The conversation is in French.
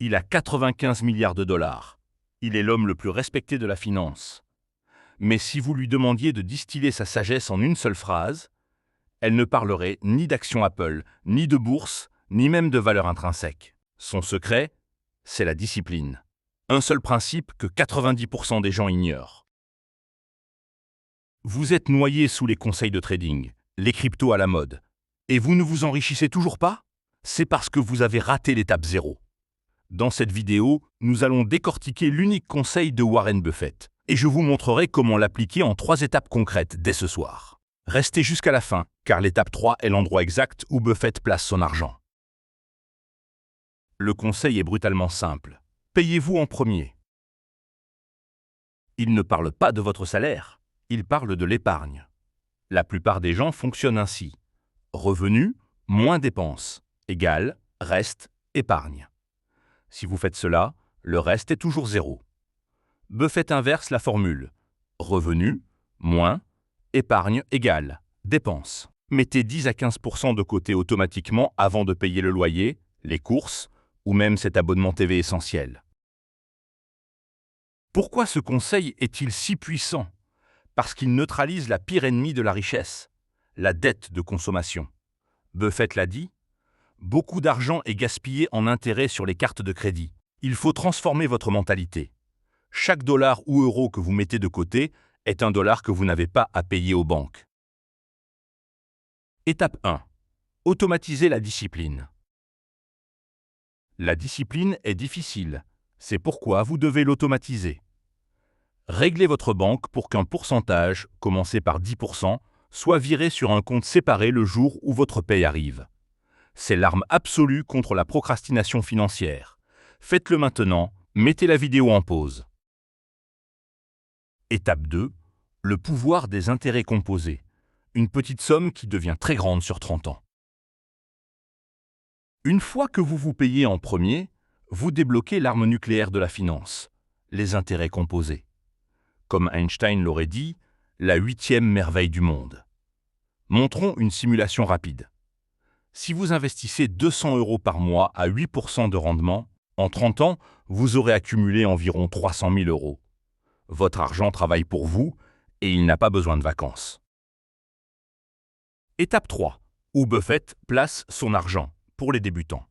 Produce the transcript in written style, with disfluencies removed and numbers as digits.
Il a 95 milliards de dollars. Il est l'homme le plus respecté de la finance. Mais si vous lui demandiez de distiller sa sagesse en une seule phrase, elle ne parlerait ni d'action Apple, ni de bourse, ni même de valeur intrinsèque. Son secret, c'est la discipline. Un seul principe que 90% des gens ignorent. Vous êtes noyé sous les conseils de trading, les cryptos à la mode, et vous ne vous enrichissez toujours pas? C'est parce que vous avez raté l'étape 0. Dans cette vidéo, nous allons décortiquer l'unique conseil de Warren Buffett, et je vous montrerai comment l'appliquer en 3 étapes concrètes dès ce soir. Restez jusqu'à la fin, car l'étape 3 est l'endroit exact où Buffett place son argent. Le conseil est brutalement simple. Payez-vous en premier. Il ne parle pas de votre salaire, il parle de l'épargne. La plupart des gens fonctionnent ainsi. Revenus moins dépenses égale reste épargne. Si vous faites cela, le reste est toujours 0. Buffett inverse la formule. Revenus moins épargne égale dépenses. Mettez 10 à 15% de côté automatiquement avant de payer le loyer, les courses ou même cet abonnement TV essentiel. Pourquoi ce conseil est-il si puissant? Parce qu'il neutralise la pire ennemie de la richesse, la dette de consommation. Buffett l'a dit, beaucoup d'argent est gaspillé en intérêts sur les cartes de crédit. Il faut transformer votre mentalité. Chaque dollar ou euro que vous mettez de côté est un dollar que vous n'avez pas à payer aux banques. Étape 1. Automatiser la discipline. La discipline est difficile. C'est pourquoi vous devez l'automatiser. Réglez votre banque pour qu'un pourcentage, commencé par 10%, soit viré sur un compte séparé le jour où votre paye arrive. C'est l'arme absolue contre la procrastination financière. Faites-le maintenant, mettez la vidéo en pause. Étape 2. Le pouvoir des intérêts composés. Une petite somme qui devient très grande sur 30 ans. Une fois que vous vous payez en premier, vous débloquez l'arme nucléaire de la finance, les intérêts composés. Comme Einstein l'aurait dit, la 8e merveille du monde. Montrons une simulation rapide. Si vous investissez 200 € par mois à 8% de rendement, en 30 ans, vous aurez accumulé environ 300 000 €. Votre argent travaille pour vous et il n'a pas besoin de vacances. Étape 3. Où Buffett place son argent pour les débutants.